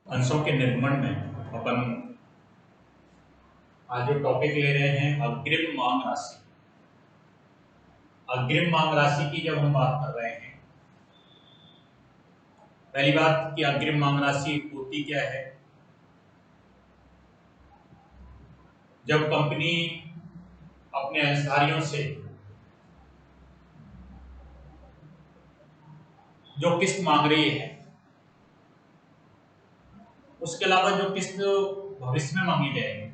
अंशों के निर्गमन में अपन आज जो टॉपिक ले रहे हैं अग्रिम मांग राशि। अग्रिम मांग राशि की जब हम बात कर रहे हैं, पहली बात कि अग्रिम मांग राशि होती क्या है। जब कंपनी अपने अंशधारियों से जो किस्त मांग रही है, उसके अलावा जो किस्त भविष्य में मांगी जाएगी,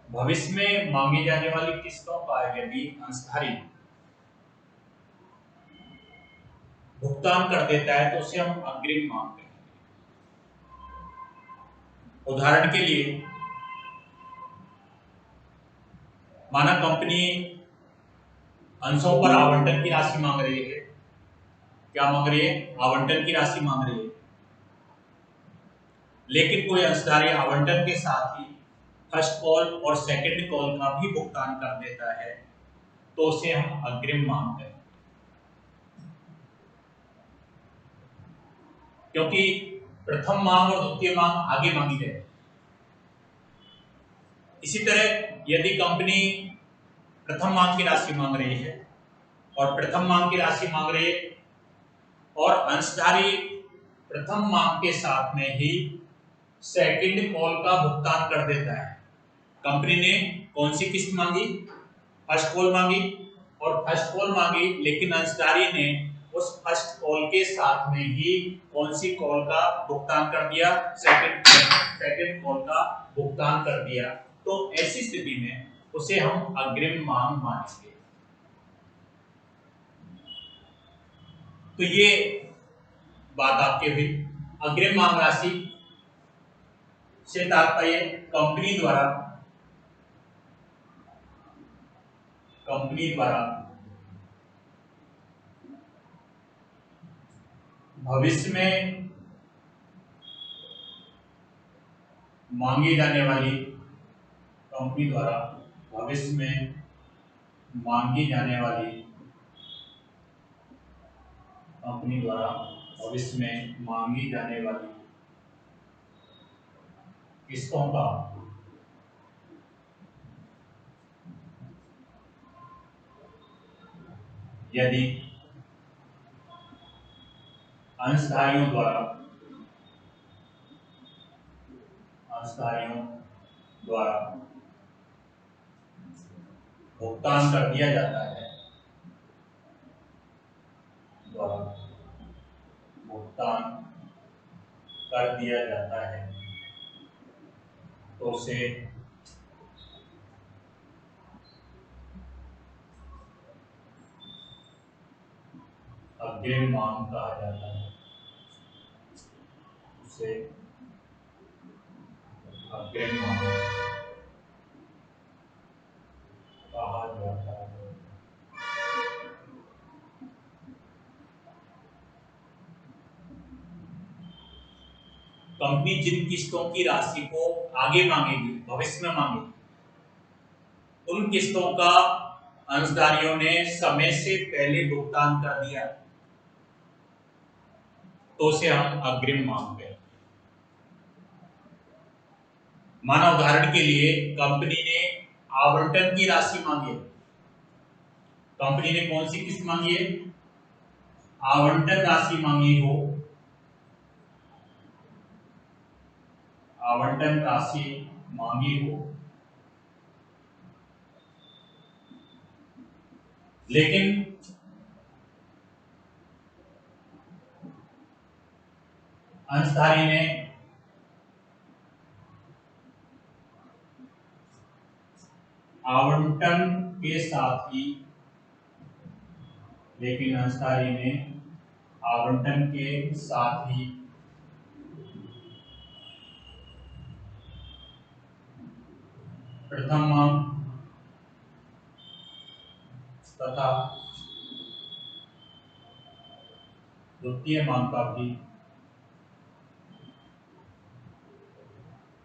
भविष्य में मांगी जाने वाली किस्तों का यदि अंशधारी भुगतान कर देता है तो उसे हम अग्रिम मांग कहते हैं। उदाहरण के लिए, माना कंपनी अंशों पर आवंटन की राशि मांग रही है। क्या मांग रही है? आवंटन की राशि मांग रही है। लेकिन कोई अंशधारी आवंटन के साथ ही फर्स्ट कॉल और सेकंड कॉल का भी भुगतान कर देता है तो उसे हम अग्रिम मांग कहते हैं। क्योंकि प्रथम मांग और द्वितीय मांग आगे मांगी जाए। इसी तरह यदि कंपनी प्रथम मांग की राशि मांग रही है और प्रथम मांग की राशि मांग रही है और अंशधारी प्रथम मांग के साथ में ही सेकंड कॉल का भुगतान कर देता है। कंपनी ने कौन सी किस्त मांगी? फर्स्ट कॉल मांगी और फर्स्ट कॉल मांगी, लेकिन अंशधारी ने उस फर्स्ट कॉल के साथ में ही कौन सी कॉल का भुगतान कर दिया? सेकंड कॉल का भुगतान कर दिया। तो ऐसी स्थिति में उसे हम अग्रिम मांग मानेंगे। तो ये बात आपके हुई। अग्रिम मांग राशि से तात्पर्य कंपनी द्वारा भविष्य में मांगी जाने वाली कंपनी द्वारा भविष्य में मांगी जाने वाली कंपनी द्वारा भविष्य में मांगी जाने वाली किस्तों का यदि अंशधारियों द्वारा भुगतान कर दिया जाता है, द्वारा भुगतान कर दिया जाता है तो उसे अग्रिम मांग कहा जाता है। उसे अग्रिम मांग कहा जाता है। कंपनी जिन किस्तों की राशि को आगे मांगेगी, भविष्य में मांगेगी, उन किस्तों का अंशधारियों ने समय से पहले भुगतान कर दिया तो उसे हम अग्रिम मांग कहते हैं। माना उदाहरण के लिए कंपनी ने आवंटन की राशि मांगी है। कंपनी ने कौन सी किस्त मांगी है? आवंटन राशि मांगी हो, आवंटन राशि मांगी हो, लेकिन अंशधारी ने आवंटन के साथ ही लेकिन अंशधारी ने आवंटन के साथ ही प्रथम मांग तथा द्वितीय मांग का भी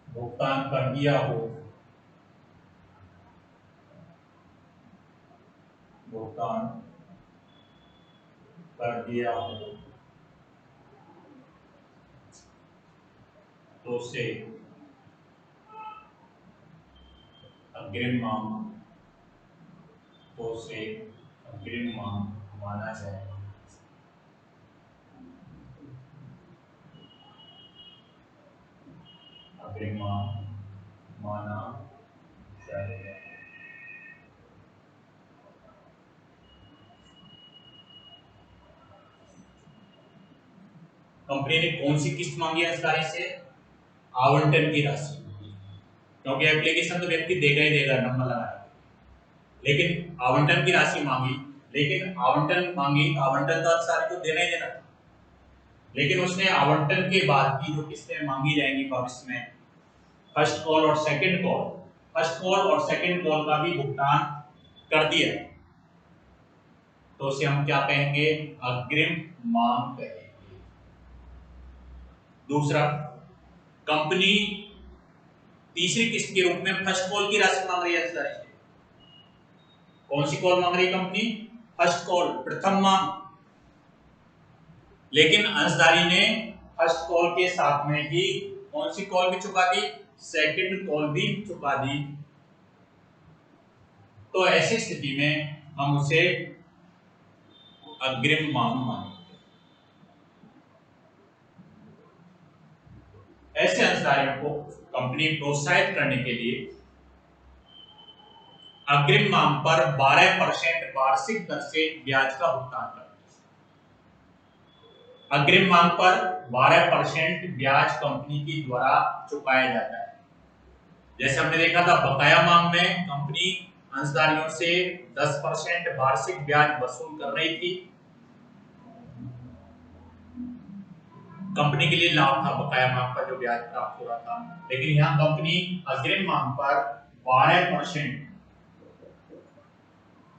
भुगतान कर दिया हो, भुगतान कर दिया हो तो उसे अग्रिम मांग माना जाएगा। अग्रिम मांग माना जाएगा। कंपनी ने कौन सी किस्त मांगी अंशधारी से? आवंटन की राशि, क्योंकि एप्लीकेशन तो व्यक्ति देगा ही देगा नंबर लगा, लेकिन आवंटन की राशि मांगी। लेकिन आवंटन तो अंशधारी को देना ही देना था, लेकिन उसने आवंटन के बाद की जो किस्तें मांगी जाएंगी भविष्य में, फर्स्ट कॉल और सेकंड कॉल का भी भुगतान कर दिया, तो उसे हम क्या कहेंगे? अग्रिम मांग कहेंगे। दूसरा, कंपनी तीसरी किस्त के रूप में फर्स्ट कॉल की राशि मांग रही है अंशधारी से। कौन सी कॉल मांग रही है कंपनी? फर्स्ट कॉल, प्रथम मांग। लेकिन अंशधारी ने फर्स्ट कॉल के साथ में ही कौन सी कॉल भी चुका दी? सेकंड कॉल भी चुका दी। तो ऐसी स्थिति में हम उसे अग्रिम मांग मानेंगे। ऐसे अंशधारियों को कंपनी प्रोत्साहित करने के लिए अग्रिम मांग पर 12% वार्षिक दर से ब्याज का भुगतान करती है। अग्रिम मांग पर 12% ब्याज कंपनी के द्वारा चुकाया जाता है। जैसे हमने देखा था बकाया मांग में कंपनी अंशधारियों से 10% वार्षिक ब्याज वसूल कर रही थी। कंपनी के लिए लाभ था बकाया मांग पर जो ब्याज प्राप्त हो रहा था, लेकिन यहाँ कंपनी अग्रिम मांग पर 12%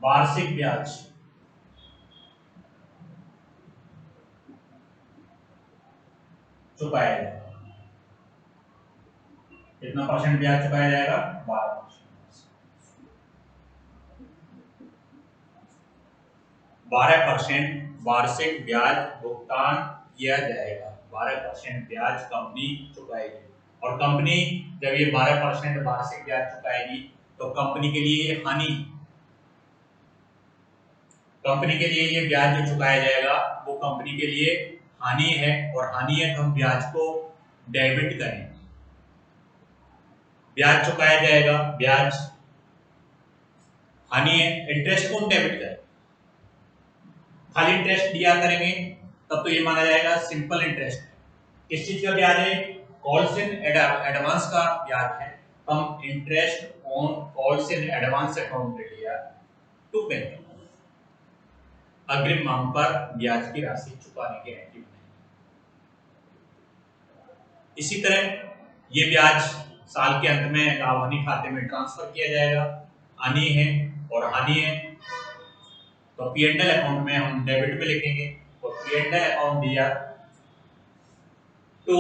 वार्षिक ब्याज चुकाया जाएगा। कितना परसेंट ब्याज चुकाया जाएगा? 12% वार्षिक ब्याज भुगतान किया जाएगा। 12% ब्याज कंपनी चुकाएगी, और कंपनी जब ये 12% वार्षिक ब्याज चुकाएगी तो कंपनी के लिए ये हानि, कंपनी के लिए ये ब्याज जो चुकाया जाएगा वो कंपनी के लिए हानि है, और हानि है तो हम ब्याज को डेबिट करेंगे। ब्याज चुकाया जाएगा, ब्याज हानि है, इंटरेस्ट को हम डेबिट करेंगे। खाली इंटरेस्ट दिया करेंगे तब तो ये माना जाएगा सिंपल इंटरेस्ट। किस चीज का ब्याज है? कॉल्स इन एडवांस का ब्याज है। हम interest on calls in advance account ले लिया टू बैंक। अग्रिम मांग पर ब्याज की राशि चुकाने की गारंटी बनाई। इसी तरह ये ब्याज साल के अंत में लाभ हानि खाते में ट्रांसफर किया जाएगा। हानि है और हानि है तो P&L अकाउंट में हम डेबिट पे लिखेंगे, तो P&L अकाउंट दिया to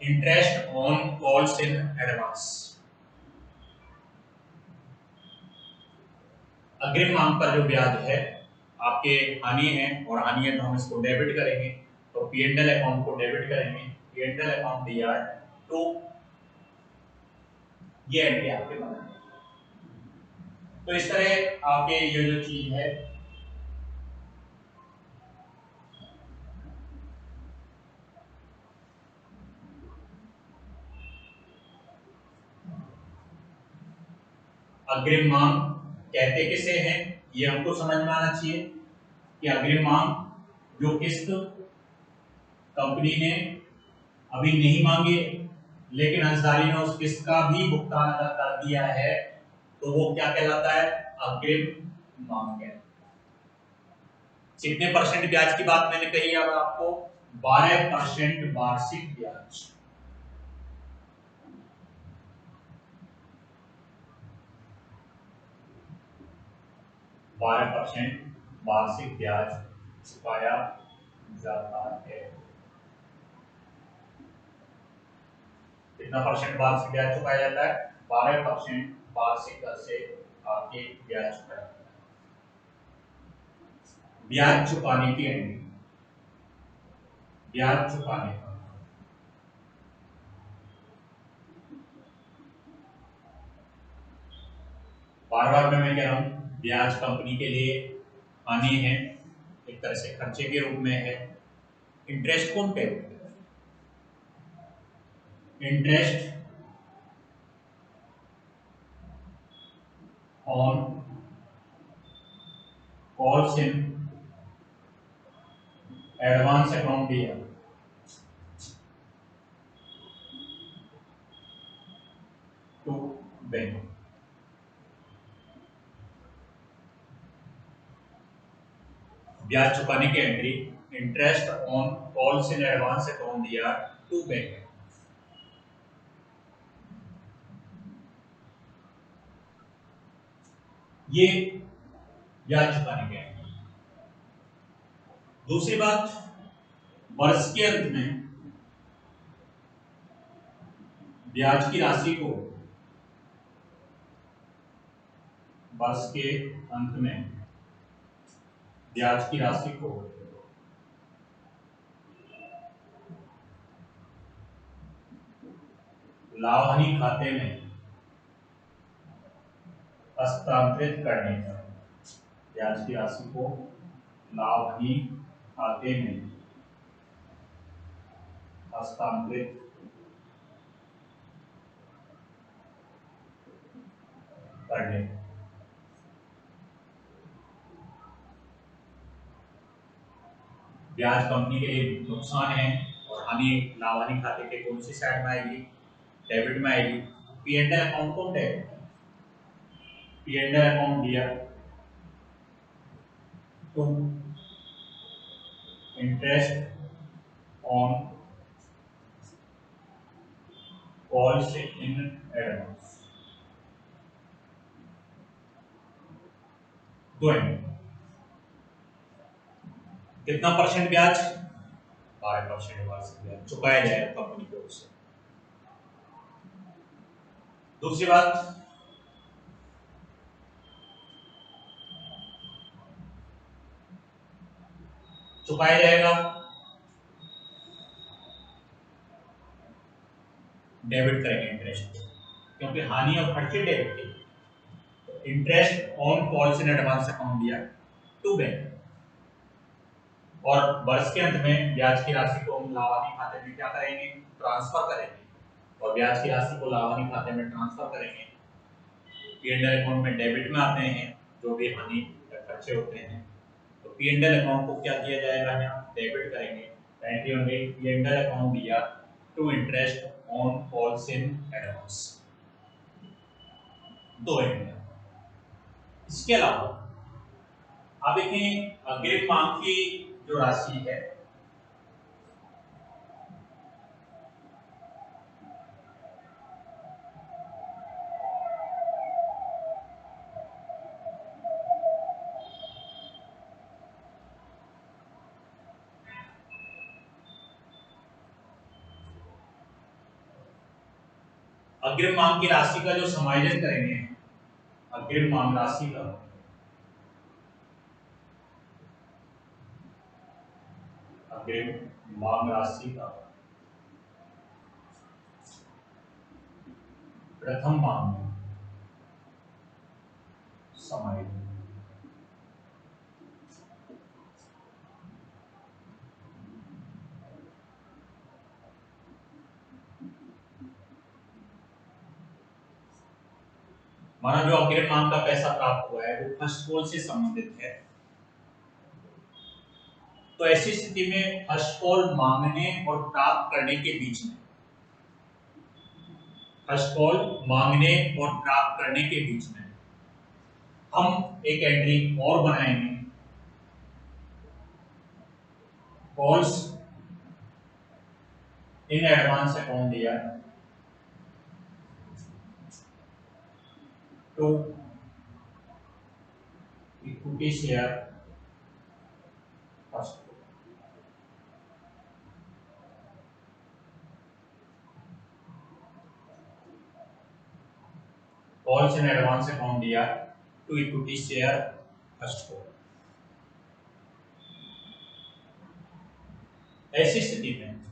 interest on calls in advance. अग्रिम मांग पर जो ब्याज है आपके हानि है, और हानि है तो हम इसको डेबिट करेंगे, तो P&L अकाउंट को डेबिट करेंगे। P&L अकाउंट दिया टू, ये एंट्री आपके बना। तो इस तरह आपके ये जो चीज है अग्रिम मांग कहते किसे हैं ये हमको समझ में आना चाहिए कि अग्रिम मांग जो किस्त कंपनी ने अभी नहीं मांगी लेकिन अंशधारी ने उस किस्त का भी भुगतान अगर कर दिया है तो वो क्या कहलाता है? अग्रिम मांग है। कितने परसेंट ब्याज की बात मैंने कही अब आपको? 12% वार्षिक ब्याज। वार्षिक ब्याज चुकाया जाता है। कितना परसेंट वार्षिक ब्याज चुकाया जाता है? 12% वार्षिक दर से आपके ब्याज चुकाया जाता है। ब्याज चुकाने की एंट्री, ब्याज चुकाने का बार बार मैं कह रहा हूँ, ब्याज कंपनी के लिए हानि है, एक तरह से खर्चे के रूप में है। इंटरेस्ट कौन पे? Interest on calls in advance account दिया टू बैंक। ब्याज चुकाने की entry, interest on calls in advance account दिया टू बैंक। ये ब्याज चुकाने की एंट्री। दूसरी बात, वर्ष के अंत में ब्याज की राशि को, वर्ष के अंत में ब्याज की राशि को लाभ हानि खाते में हस्तांतरित करने का, ब्याज की राशि को लाभ हानि खाते में हस्तांतरित करने। ब्याज कंपनी के लिए नुकसान है और हानि लाभ हानि खाते के कौन सी साइड में आएगी? डेबिट में आएगी। पी एंड एल अकाउंट कौन है? पी एंड एल अकाउंट दिया to interest on calls in advance. दो कितना परसेंट ब्याज? 12% ब्याज चुकाया जाएगा कंपनी की ओर से। दूसरी बात, चुकाया जाएगा डेबिट करेंगे इंटरेस्ट, क्योंकि हानि और खर्चे डेबिट के। तो interest on calls in advance account दिया टू बैंक, और वर्ष के अंत में ब्याज की राशि को हम लाभ हानि खाते में क्या करेंगे? ट्रांसफर करेंगे, और ब्याज की राशि को लाभ हानि खाते में ट्रांसफर करेंगे। पी एंड एल अकाउंट में डेबिट में आते हैं जो भी हानि या खर्चे होते हैं, तो पी एंड एल अकाउंट को क्या किया जाएगा? यहाँ डेबिट करेंगे। एंट्री होंगे पी एंड एल अकाउंट दिया to interest on calls in advance. दो एंट्री। इसके अलावा आप देखें, अग्रिम मांग की जो राशि है, अग्रिम मांग की राशि का जो समायोजन करेंगे, अग्रिम मांग राशि का अग्रिम मांग राशि का प्रथम मांग में समायोजन। माना जो अग्रिम मांग का पैसा प्राप्त हुआ है वो फर्स्ट कॉल से संबंधित है, तो ऐसी स्थिति में फर्स्ट कॉल मांगने और प्राप्त करने के बीच में, फर्स्ट कॉल मांगने और प्राप्त करने के बीच में हम एक एंट्री और बनाएंगे, कॉल्स इन एडवांस अकाउंट दिया to equity share first, calls in advance account दिया to equity share first call. ऐसी स्थिति में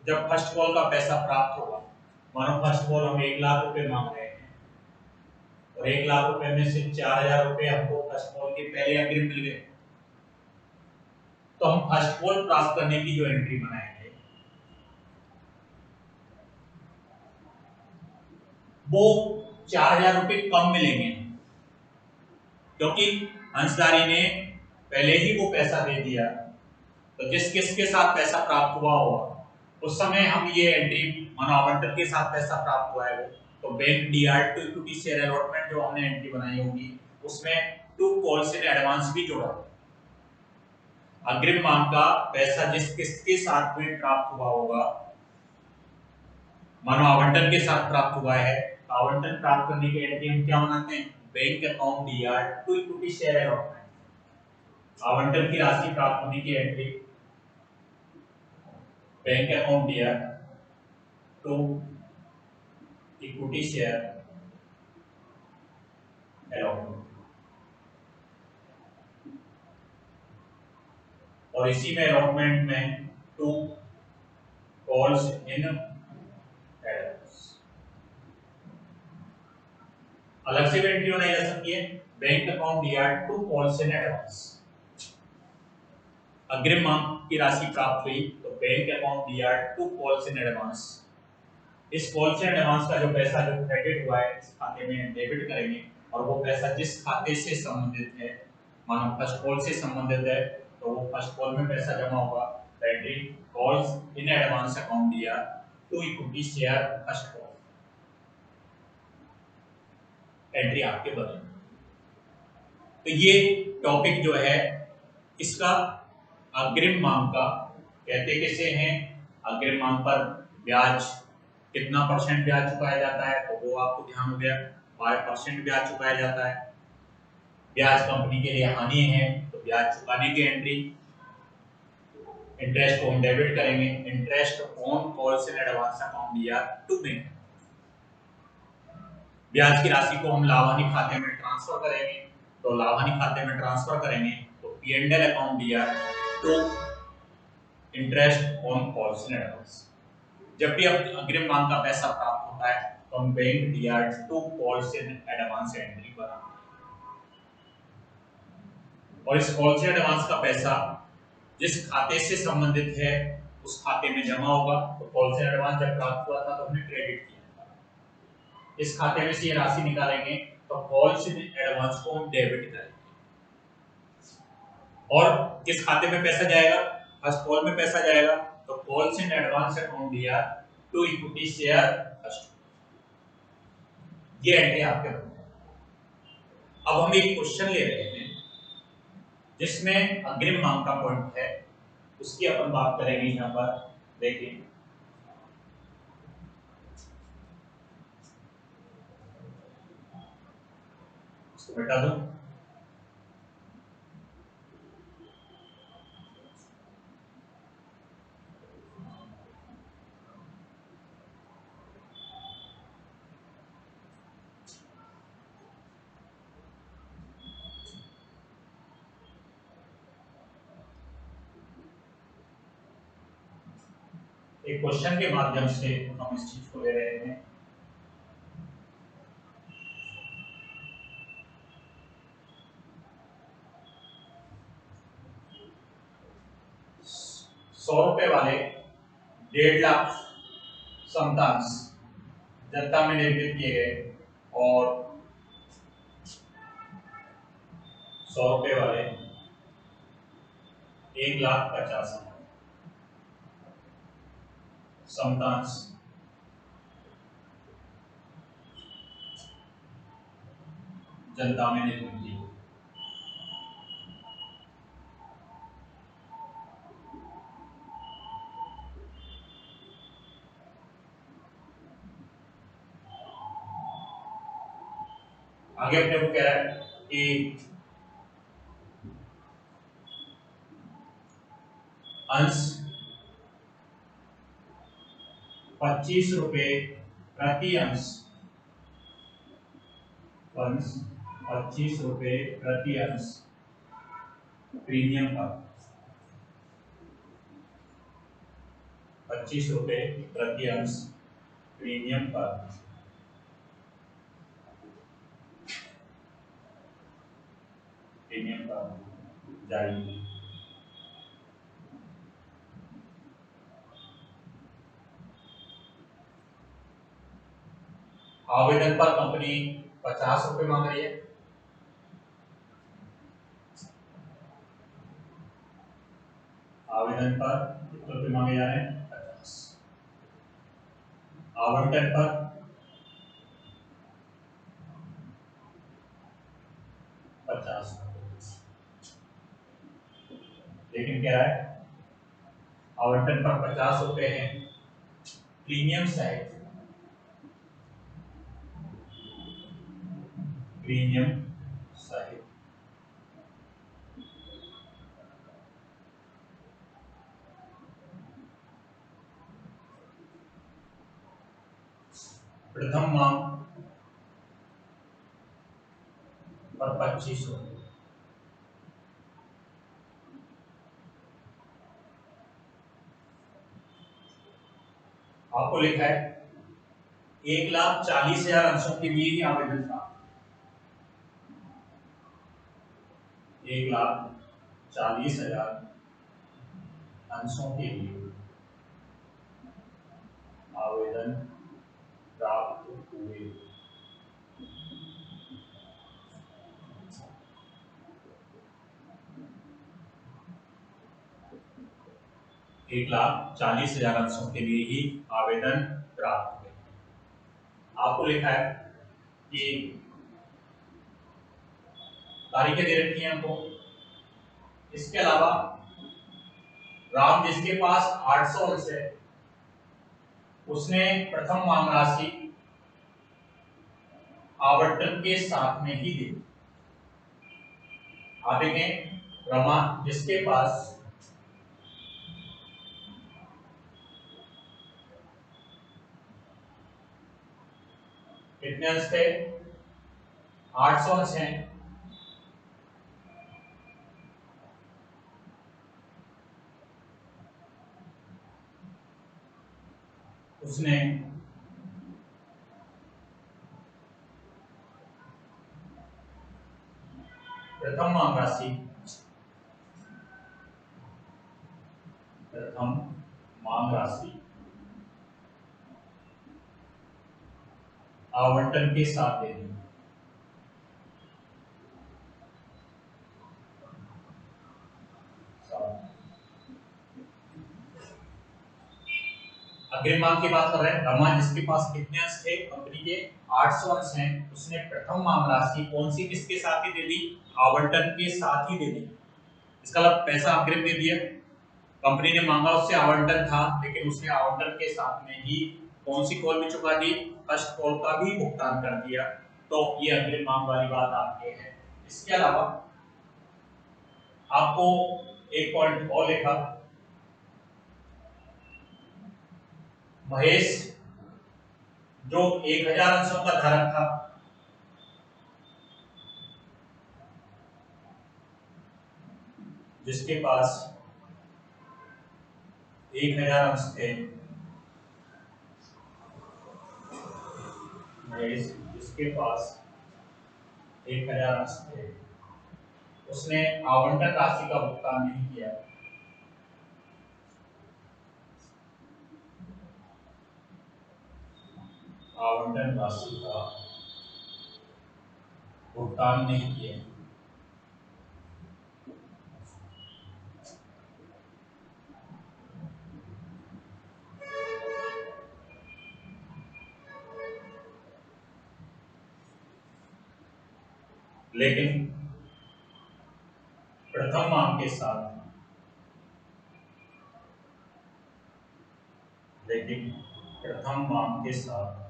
जब फर्स्ट कॉल का पैसा प्राप्त होगा, मानो फर्स्ट कॉल हम 1 लाख रुपए मांग रहे हैं, और 1 लाख रुपए में से 4,000 रुपए हमको फर्स्ट कॉल के पहले अग्रिम मिल गए, तो हम फर्स्ट कॉल प्राप्त करने की जो एंट्री बनाएंगे वो 4,000 रुपए कम मिलेंगे, क्योंकि अंशधारी ने पहले ही वो पैसा दे दिया। तो जिस किसके साथ पैसा प्राप्त हुआ होगा उस समय हम ये एंट्री मानो आवंटन के साथ पैसा प्राप्त हुआ है वो, तो bank DR to equity share allotment जो हमने एंट्री बनाई होगी उसमें टू कॉल्स इन एडवांस भी जोड़ा, अग्रिम मांग का पैसा जिस किसके साथ में प्राप्त हुआ होगा, मानो आवंटन के साथ प्राप्त हुआ है, आवंटन प्राप्त करने के एंट्री हम क्या बनाते हैं, bank account DR to equity share allotment, आवंटन की राशि प्राप्त होने की entry bank account DR to equity share allotment, और इसी में अलॉटमेंट में टू कॉल्स इन एडवांस, अलग से एंट्री बनाई जा सकती है, bank account DR to calls in advance, अग्रिम मांग की राशि प्राप्त हुई तो bank account DR to calls in advance, इस कॉल्स इन एडवांस का जो पैसा जो क्रेडिट हुआ है इस खाते में डेबिट करेंगे, और वो पैसा जिस खाते से संबंधित है, मानो फर्स्ट कॉल से संबंधित है तो वो फर्स्ट कॉल में पैसा जमा होगा, entry calls in advance account DR to equity share first call, entry आपके बदल। तो ये टॉपिक जो है इसका अग्रिम मांग का कहते कैसे हैं, अग्रिम मांग पर ब्याज कितना परसेंट ब्याज चुकाया जाता है तो वो आपको ध्यान हो गया, 5% ब्याज चुकाया जाता है, ब्याज कंपनी के लिए हानि है तो ब्याज चुकाने की एंट्री, इंटरेस्ट को हम डेबिट करेंगे, interest on calls in advance account DR to bank, ब्याज की राशि को हम लाभ हानि खाते में ट्रांसफर करेंगे, तो लाभ हानि खाते में ट्रांसफर करेंगे तो P and L account DR to interest on calls in advance, जब भी अब अग्रिम मांग का पैसा प्राप्त होता है तो हम bank DR to calls in advance entry बनाते हैं, और इस कॉल्स इन एडवांस का पैसा जिस खाते से संबंधित है उस खाते में जमा होगा, तो कॉल्स इन एडवांस जब प्राप्त हुआ था तो हमने क्रेडिट किया, इस खाते में से ये राशि निकालेंगे तो कॉल्स इन एडवांस को हम डेबिट करेंगे, और किस खाते में पैसा जाएगा, फर्स्ट कॉल में पैसा जाएगा तो calls in advance account DR to equity share first, ये एंट्री आपके बनते हैं। अब हम एक क्वेश्चन ले रहे हैं जिसमें अग्रिम मांग का पॉइंट है, उसकी अपन बात करेंगे यहाँ पर, देखिए इसको हटा दो, एक क्वेश्चन के माध्यम से हम इस चीज को ले रहे हैं, ₹100 वाले 1.5 लाख समतांश जनता में निर्मित किए गए, और ₹100 वाले 1,50,000 समतांश जनता में निर्मित किए, आगे अपने को कह रहा है कि अंश ₹25 प्रति अंश, ₹25 प्रति अंश प्रीमियम पर, ₹25 प्रति अंश प्रीमियम पर जारी की। आवेदन पर कंपनी 50 रुपए मांग रही है। आवेदन पर कितने रुपए मांगे जा रहे हैं? 50। आवंटन पर 50 रुपए। लेकिन क्या है, आवंटन पर 50 रुपए है, प्रीमियम सहित, प्रीमियम सहित प्रथम मांग पर 25 रुपए। आपको लिखा है 1,40,000 अंशों के लिए ही आवेदन था। 1,40,000 अंशों के लिए आवेदन प्राप्त हुए। 1,40,000 अंशों के लिए ही आवेदन प्राप्त हुए। आपको लिखा है कि तारीखें दे रखी हैं हमको। इसके अलावा राम जिसके पास 800 अंश है, उसने प्रथम मांग राशि आवंटन के साथ में ही दी। आप देखें, रमा जिसके पास कितने अंश थे? 800 अंश हैं। उसने प्रथम मांग राशि आवंटन के साथ दे दी। अग्रिम मांग की बात कर रहे हैं। रमा जिसके पास कितने अंश थे? कंपनी के 800 अंश हैं। उसने प्रथम मांग राशि कौन सी किसके साथ ही दे दी? आवंटन के साथ ही दे दी। इसका मतलब पैसा अग्रिम दे दिया। कंपनी ने मांगा, उससे आवंटन था, लेकिन उसने आवंटन के साथ में ही कौन सी कॉल भी चुका दी? फर्स्ट कॉल का भी भुगतान कर दिया। तो ये अग्रिम मांग वाली बात आपके है। इसके अलावा आपको एक पॉइंट और लिखा, महेश जो 1,000 अंशों का धारक था, जिसके पास 1,000 अंश थे, महेश जिसके पास 1,000 अंश थे, उसने आवंटन राशि का भुगतान नहीं किया। आवंटन राशि का भुगतान नहीं किया। लेकिन प्रथम मांग के साथ, लेकिन प्रथम मांग के साथ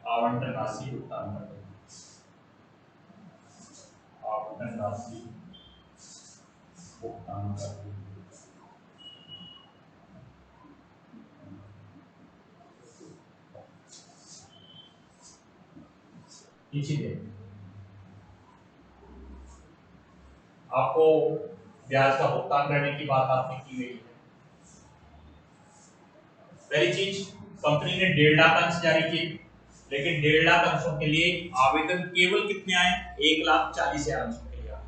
आवंटन राशि भुगतान कर दें। आवंटन राशि भुगतान कर दें। आपको ब्याज का भुगतान करने की बात आपने की गई है। पहली चीज, कंपनी ने 1.5 लाख अंश जारी किए, लेकिन 1.5 लाख अंशों के लिए आवेदन केवल कितने आए? 1,40,000 अंशों के लिए आए।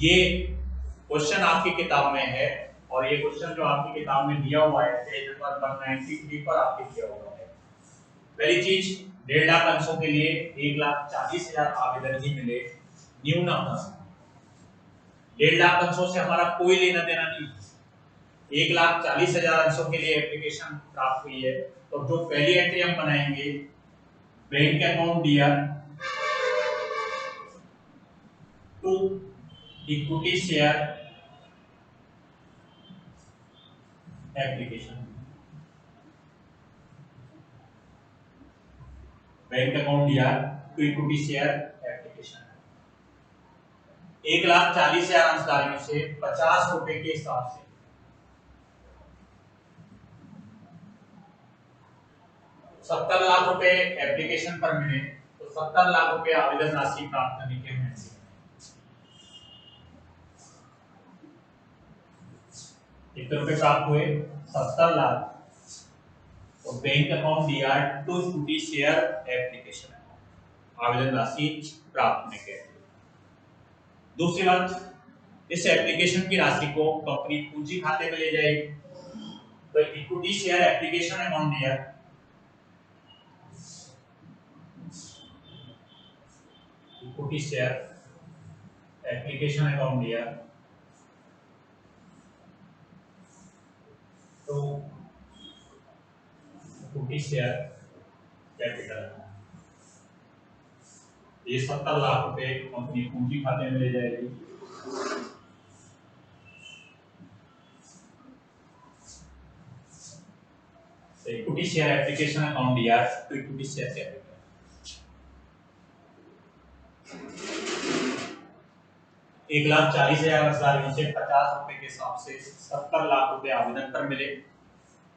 ये क्वेश्चन आपकी किताब में है और ये क्वेश्चन जो आपकी किताब में दिया हुआ है पेज नंबर 193 पर आपके दिया हुआ है। पहली चीज, 1.5 लाख अंशों के लिए 1,40,000 आवेदन ही मिले न्यूनतम। 1.5 लाख अंशों से हमारा कोई लेना देना नहीं। 1,40,000 अंशों के लिए एप्लीकेशन प्राप्त हुई है, तो जो पहली एंट्री हम बनाएंगे, bank account DR to equity share application. Bank account DR to equity share application 1,40,000 अंशधारियों से 50 रुपए के हिसाब से 70 लाख रुपए एप्लीकेशन पर मिले, तो 70 लाख रुपए आवेदन राशि प्राप्त करने के लिए कितने रुपए प्राप्त हुए? 70 लाख। तो bank account DR to equity share application आवेदन राशि प्राप्त होने के। दूसरी बात, इस एप्लीकेशन की राशि को कंपनी पूंजी खाते में ले जाएगी, तो equity share application account D R equity share application account D R तो इक्विटी शेयर कैपिटल, ये 70 लाख रुपए कंपनी पूंजी खाते में ले जाएगी। Equity share application account DR to equity share capital 1,40,000 अंशधारियों से 50 रुपए के हिसाब से 70 लाख रुपए आवेदन पर मिले,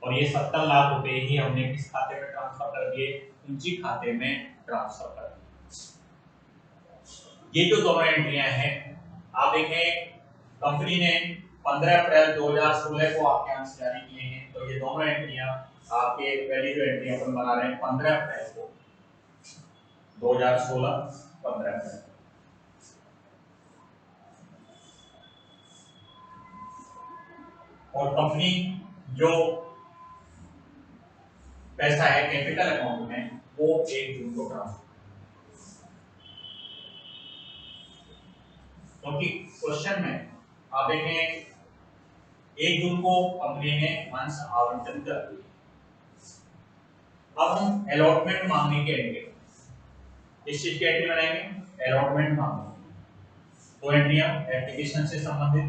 और ये 70 लाख रुपए ही हमने किस खाते में ट्रांसफर कर दिए? पूंजी खाते में ट्रांसफर कर दिए। ये जो दोनों एंट्रियां हैं, आप देखें कंपनी ने 15 अप्रैल 2016 को आपके अंश जारी किए हैं, तो ये दोनों एंट्रियां आपके पहली जो एंट्री अपन बना रहे हैं 15 अप्रैल को 2016 15 अप्रैल। और कंपनी जो पैसा है कैपिटल अकाउंट में वो 1 जून को ट्रांसफर, क्योंकि क्वेश्चन में आप देखें 1 जून को कंपनी ने अंश आवंटन कर दिए। अब हम अलॉटमेंट मांगने के लिए इस चीज की एंट्री बनाएंगे, अलॉटमेंट मांगने। दो एंट्रियां एप्लीकेशन से संबंधित।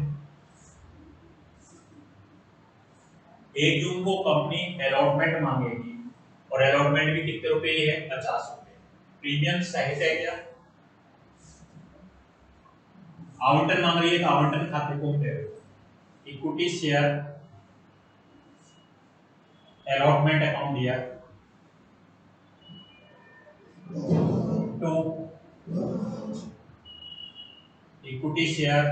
1 जून को कंपनी अलॉटमेंट मांगेगी, और अलॉटमेंट भी कितने रुपए है? 50 रुपए। प्रीमियम सहित है क्या? आवंटन मांग रही है, तो आवंटन खाते को इक्विटी शेयर अलॉटमेंट अकाउंट दिया तो इक्विटी शेयर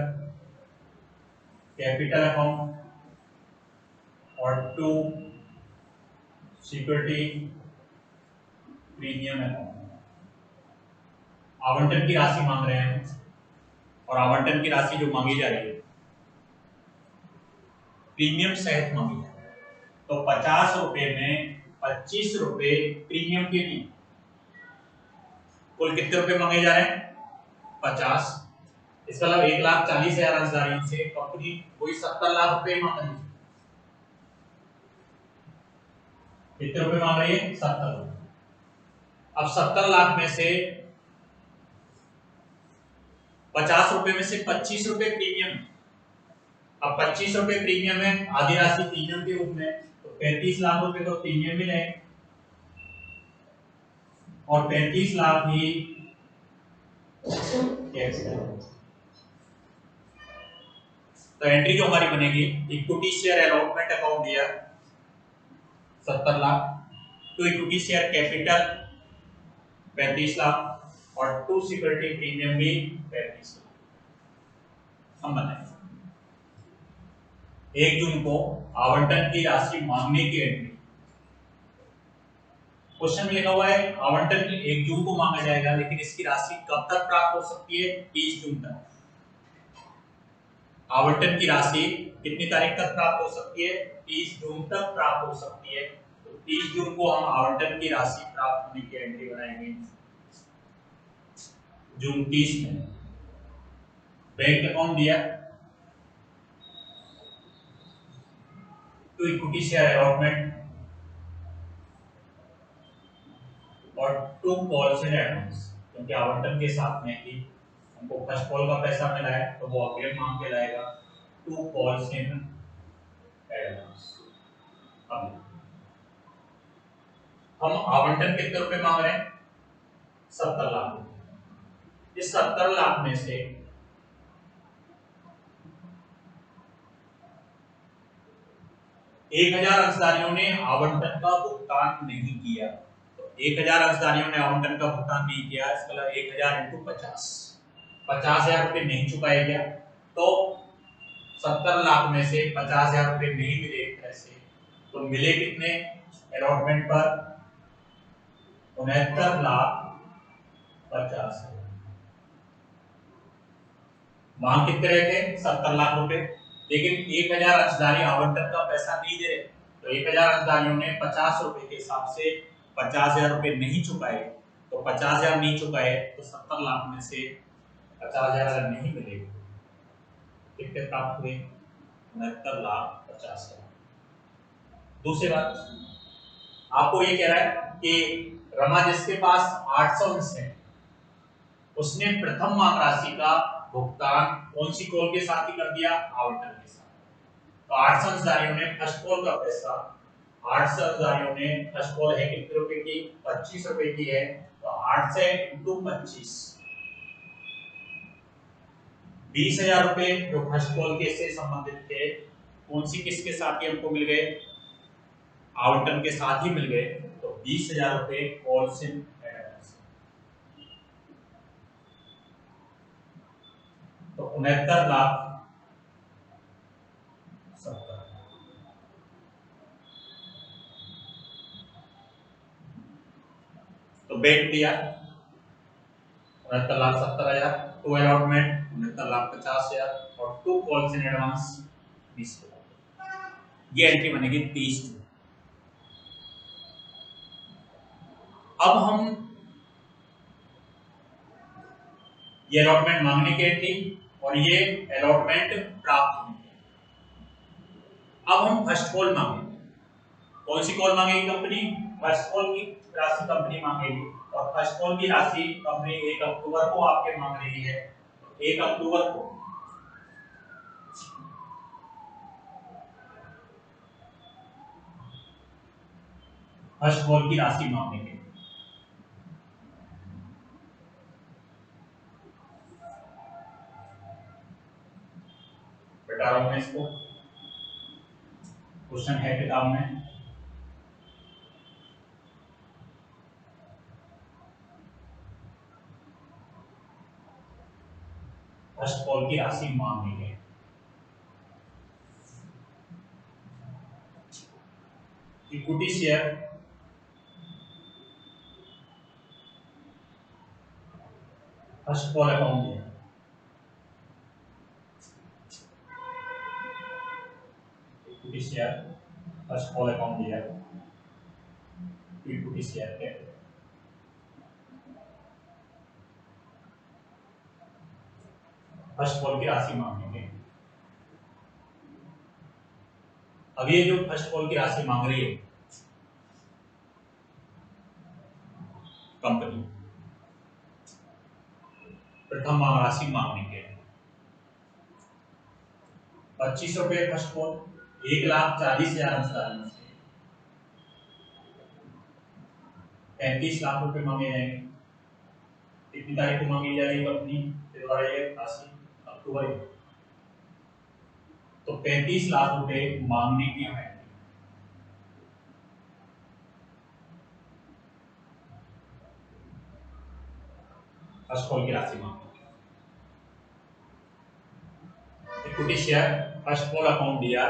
कैपिटल अकाउंट और टू सिक्योरिटी प्रीमियम अकाउंट। आवंटन की राशि मांग रहे हैं, और आवंटन की राशि जो मांगी जा रही है प्रीमियम सहित मांगी है, तो 50 रुपए में 25 रुपए प्रीमियम के लिए कुल कितने रुपए मांगे जा रहे हैं? 50। इसका मतलब 1,40,000 अंशधारियों से कंपनी कोई 70 लाख रुपए मांग रही है। कितने रुपए मांग रही है? 70 रुपए। अब 70 लाख में से 50 रुपए में से 25 रुपए प्रीमियम। अब 25 रुपए प्रीमियम है, आधी राशि प्रीमियम के रूप में, तो 35 लाख रुपए तो प्रीमियम में लेंगे, और 35 लाख ही कैपिटल। तो एंट्री जो हमारी बनेगी, equity share allotment account DR 70 lakh, to equity share capital 35 lakh, और टू सिक्योरिटी प्रीमियम भी 35 लाख हम बनाएंगे। 1 जून को आवंटन की राशि मांगने की एंट्री क्वेश्चन में लिखा हुआ है आवंटन की 1 जून को मांगा जाएगा, लेकिन इसकी राशि कब तक प्राप्त हो सकती है? 30 जून तक। आवंटन की राशि कितनी तारीख तक प्राप्त हो सकती है? 30 जून तक प्राप्त हो सकती है। तो 30 जून को हम आवंटन की राशि प्राप्त होने की एंट्री बनाएंगे। जून 30 में बैंक अकाउंट दिया, टू इक्विटी शेयर अलॉटमेंट और टू कॉल्स इन एडवांस, क्योंकि आवंटन के साथ में ही हमको फर्स्ट कॉल का पैसा मिला है तो वो अग्रिम मांग के लाएगा। To calls in advance. अब हम आवंटन कितने रुपए मांग रहे हैं? 70 लाख। इस 70 लाख में से 1000 अंशधारियों ने आवंटन का भुगतान नहीं किया। तो 1000 अंशधारियों ने आवंटन का भुगतान नहीं किया, इसका मतलब 1000 इंटू 50, 50,000 रुपए नहीं चुकाए गया। तो 70 लाख में से 50,000 रुपए नहीं मिले पैसे, तो मिले कितने अलॉटमेंट पर? 69,50,000। मांग कितने रहे थे? 70 लाख रुपए, लेकिन 1000 अंशधारी आवंटन का पैसा नहीं दे रहे, तो 1000 अंशधारियों ने 50 रुपए के हिसाब से 50,000 रुपए नहीं चुकाए। तो 50,000 नहीं चुकाए तो 70 लाख में से 50,000 अगर नहीं मिले, कितने प्राप्त हुए? 69,50,000। दूसरी बात, आपको ये कह रहा है कि रमा जिसके पास 800 अंश है, उसने प्रथम मांग राशि का भुगतान कौन सी कॉल के साथ ही कर दिया? आवंटन के साथ। तो 800 अंशधारियों ने फर्स्ट कॉल का पैसा, 800 अंशधारियों ने फर्स्ट कॉल है कितने रुपए की? 25 रुपए की है। तो 8 से इंटू 25, 20,000 रुपए जो फर्स्ट कॉल के से संबंधित थे, कौन सी किसके साथ ही हमको मिल गए? आवंटन के साथ ही मिल गए। तो 20,000 रुपए कॉल से एडवांस। तो 69,70,000। तो बैंक दिया 69,70,000, टू अलॉटमेंट 69,50,000 और टू कॉल्स इन एडवांस 20,000। ये एंट्री बनेगी 30 जून। अब हम ये अलॉटमेंट मांगने की एंट्री और ये अलॉटमेंट प्राप्त होने की। अब हम फर्स्ट कॉल मांगेंगे। कौन सी कॉल मांगेगी कंपनी? फर्स्ट कॉल की राशि कंपनी मांगेगी, और फर्स्ट कॉल की राशि कंपनी 1 अक्टूबर को आपके मांग रही है। 1 अक्टूबर को फर्स्ट कॉल की राशि मांगेंगे। बता रहा हूं मैं इसको, क्वेश्चन है किताब में। फर्स्ट कॉल की राशि मांगेंगे। Equity share first call account है, equity share first call account दिया है, इक्विटी शेयर के फर्स्ट कॉल की राशि मांगेंगे। अब ये जो फर्स्ट कॉल की राशि मांग रही है कंपनी, प्रथम मांग राशि मांगने के 25 रुपए फर्स्ट कॉल, 1,40,000 अंशधारियों से 35 लाख रुपए मांगे जाएंगे। कितनी तारीख को मांगी जा रही है कंपनी के द्वारा ये राशि? अक्टूबर में। तो 35 लाख रुपए मांगने की है। फर्स्ट कॉल की राशि मांग, equity share first call account दिया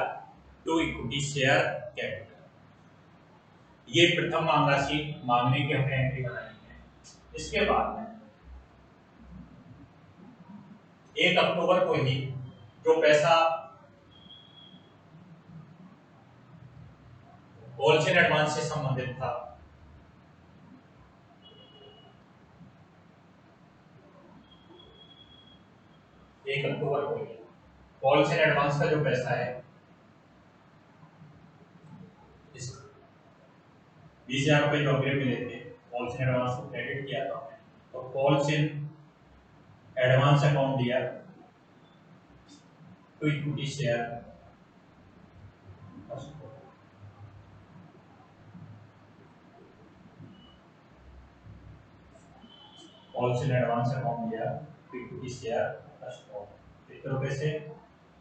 टू इक्विटी शेयर कैपिटल। ये प्रथम मांग राशि मांगने की हमने एंट्री बनाई है। इसके बाद में 1 अक्टूबर को ही जो पैसा होलसेल एडवांस से संबंधित था, एक अक्टूबर को ही होलसेल एडवांस का जो पैसा है, इस 20,000 रुपए जो अग्रिम मिले थे होलसेल एडवांस को क्रेडिट किया था, तो होलसेल एडवांस अकाउंट दिया to equity share calls in advance account दिया टू इक्विटी शेयर कितने रुपए से,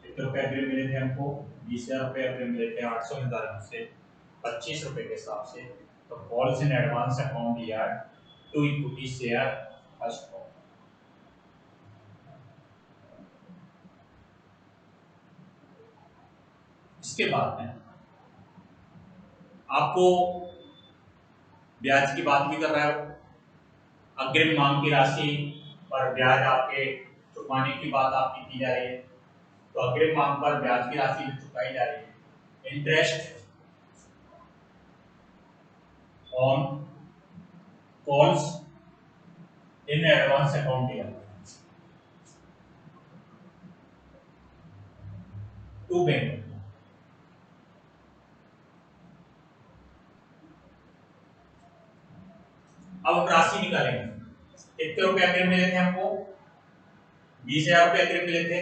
कितने रुपए अग्रिम मिले थे हमको, 20,000 रुपए अग्रिम मिले थे 800 निर्धारण से 25 रुपए के हिसाब से, तो होलसेल एडवांस अकाउंट दिया टू इक्विटी शेयर फर्स्ट। इसके बाद में आपको ब्याज की बात भी कर रहा है, अग्रिम मांग की राशि पर ब्याज आपके चुकाने की बात आपकी की जा रही है, तो अग्रिम मांग पर ब्याज की राशि भी चुकाई जा रही है। Interest on calls in advance account दिया टू बैंक। अब हम राशि निकालेंगे, कितने रुपए अग्रिम मिले थे हमको, 20,000 रुपए अग्रिम मिले थे।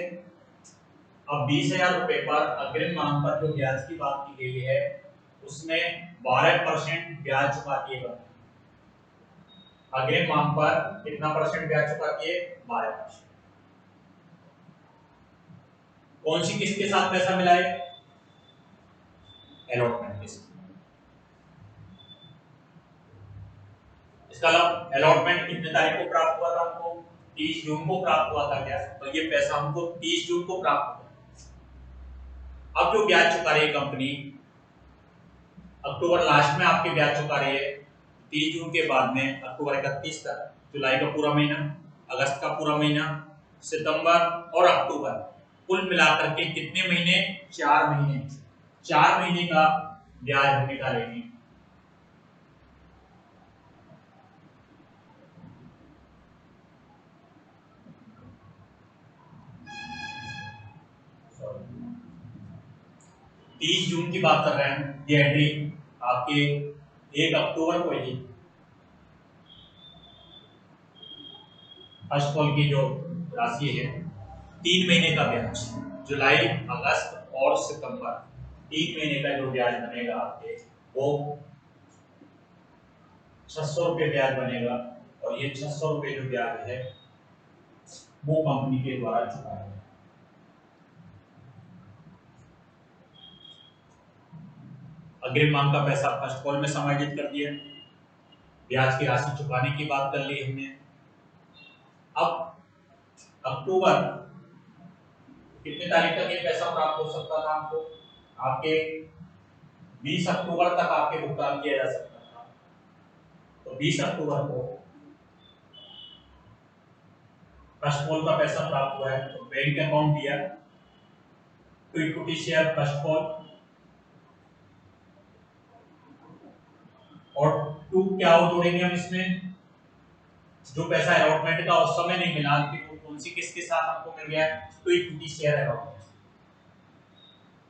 अब 20,000 रुपए पर अग्रिम मांग पर जो ब्याज की बात की गई है उसमें 12% ब्याज चुकाती है। अग्रिम मांग पर कितना परसेंट ब्याज चुकाती है, 12%। कौन सी किस्त के साथ पैसा मिला है, अलॉटमेंट किस्त। इसका अलॉटमेंट कितने तारीख को प्राप्त हुआ था हमको, 30 जून को प्राप्त हुआ था क्या, तो ये पैसा हमको 30 जून को प्राप्त हुआ। अब जो ब्याज चुका रही है कंपनी, अक्टूबर लास्ट में आपके ब्याज चुका रही है, 30 जून के बाद में अक्टूबर 31 तक, जुलाई का पूरा महीना, अगस्त का पूरा महीना, सितंबर और अक्टूबर, कुल मिलाकर के कितने महीने, 4 महीने, 4 महीने का ब्याज हम निकालेंगे। तीस जून की बात कर रहे हैं, ये एंट्री आपके 1 अक्टूबर को ही फर्स्ट कॉल की जो राशि है, 3 महीने का ब्याज, जुलाई, अगस्त और सितंबर, 3 महीने का जो ब्याज बनेगा आपके, वो 600 रुपये ब्याज बनेगा। और ये 600 रुपये जो ब्याज है वो कंपनी के द्वारा चुकाया है। अग्रिम मांग का पैसा फर्स्ट कॉल में समायोजित कर दिया, ब्याज की राशि चुकाने की बात कर ली हमने। अब अक्टूबर कितने तारीख तक ये पैसा प्राप्त हो सकता था हमको, आपके 20 अक्टूबर तक आपके भुगतान किया जा सकता था। तो 20 अक्टूबर को फर्स्ट कॉल का पैसा प्राप्त हुआ है, तो बैंक अकाउंट दिया to equity share first call, और टू क्या हो जोड़ेंगे हम इसमें, जो पैसा अलॉटमेंट का उस समय नहीं मिला, लेकिन वो कौन सी किसके साथ हमको मिल गया, तो equity share allotment,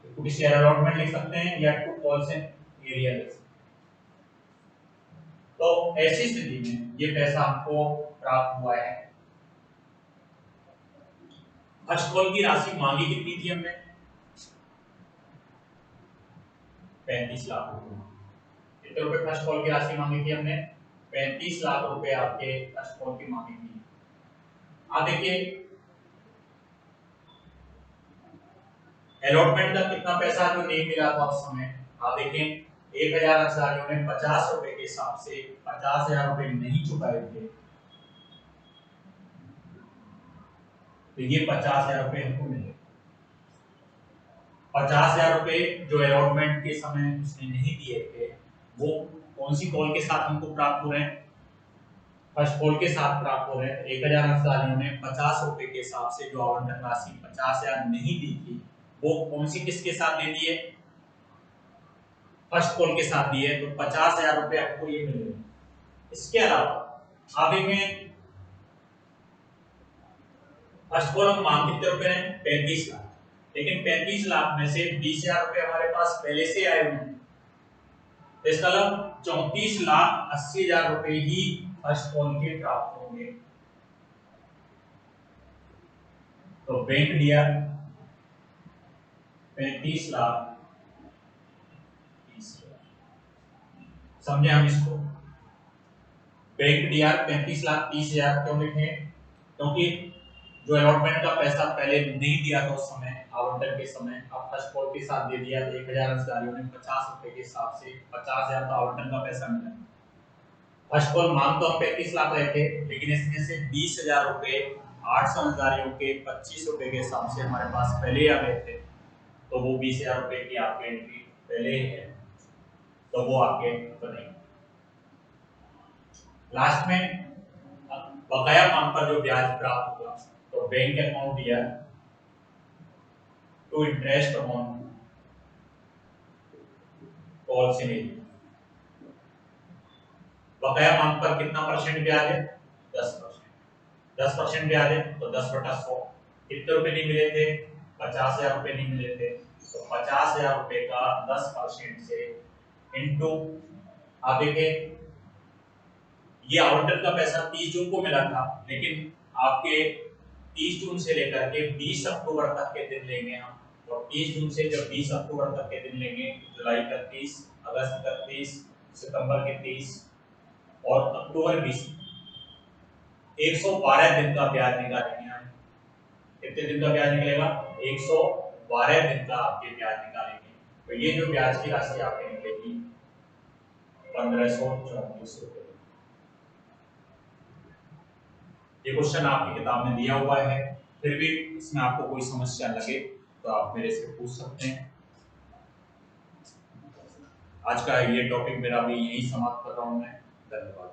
equity share allotment लिख सकते हैं या टू कॉल्स इन एरिया लिख सकते हैं। तो ऐसी स्थिति में ये पैसा हमको प्राप्त हुआ है। फर्स्ट कॉल की राशि मांगी कितनी थी हमने, 35 लाख रुपए। कितने रुपए फर्स्ट कॉल की राशि मांगी थी हमने, 35 लाख रुपए आपके फर्स्ट कॉल की मांगी थी। अब देखिए अलॉटमेंट का कितना पैसा जो नहीं मिला था उस समय, आप देखें 1000 अधिकारियों ने 50 रुपए के हिसाब से 50,000 रुपए नहीं चुकाए थे, तो ये 50,000 रुपए हमको मिले। 50,000 रुपए जो अलॉटमेंट के समय उसने नहीं दिए थे, वो कौन सी कॉल के साथ हमको प्राप्त हो रहे हैं? फर्स्ट कॉल के साथ प्राप्त हो रहे हैं। 1000 अंशधारियों ने 50 रुपए के हिसाब से जो आवंटन राशि 50,000 नहीं दी थी, वो कौन सी किसके साथ दे दी है? फर्स्ट कॉल के साथ दी है, तो 50,000 रुपए आपको ये मिल रहे हैं। इसके अलावा आप देखें, फर्स्ट कॉलम मांग कितने रुपए है? 35 लाख। लेकिन 35 लाख में से 20,000 रुपए हमारे पास पहले से आए हुए हैं, तो इसका मतलब 34,80,000 रुपए ही फर्स्ट कॉल के प्राप्त होंगे। तो बैंक दिया 35 लाख 30,000, समझे हम इसको? बैंक दिया 35 लाख 30,000 क्यों लिखे? क्योंकि जो अलॉटमेंट का पैसा पहले नहीं दिया था उस समय, आवंटन के समय, अब फर्स्ट कॉल के साथ दे दिया। 1000 अंशधारियों ने 50 रुपए के हिसाब से 50,000 का आवंटन का पैसा मिला। फर्स्ट कॉल मांग तो हम 35 लाख रहे थे, लेकिन इसमें से 20,000 रुपए 800 अंशधारियों के 25 रुपए के हिसाब से हमारे पास पहले ही आ गए थे, तो वो 20,000 रुपए की आपकी एंट्री पहले ही है, तो वो आपके बनेगी। लास्ट में बकाया मांग पर जो ब्याज प्राप्त हुआ, तो बैंक अकाउंट दिया टू इंटरेस्ट अमाउंट कॉल से नहीं। बकाया मांग पर कितना परसेंट ब्याज है? 10%। 10% ब्याज है तो 10/100। कितने रुपए नहीं मिले थे? 50,000 रुपए नहीं मिले थे, तो 50,000 रुपए का 10% से इंटू, आप देखें ये आवंटन का पैसा 30 जून को मिला था, लेकिन आपके 30 जून से लेकर के 20 अक्टूबर तक के दिन लेंगे हम, और 30 जून से जब 20 अक्टूबर तक के दिन लेंगे, जुलाई का 30, अगस्त का 30, सितंबर के 30 और अक्टूबर 20, 112 दिन का ब्याज निकालेंगे हम। कितने दिन का ब्याज निकलेगा? 112 दिन का आपके ब्याज निकालेंगे, तो ये जो ब्याज की राशि आपके निकलेगी 1534 रुपए। ये क्वेश्चन आपकी किताब में दिया हुआ है, फिर भी इसमें आपको कोई समस्या लगे तो आप मेरे से पूछ सकते हैं। आज का ये टॉपिक मेरा भी यही समाप्त कर रहा हूं मैं। धन्यवाद।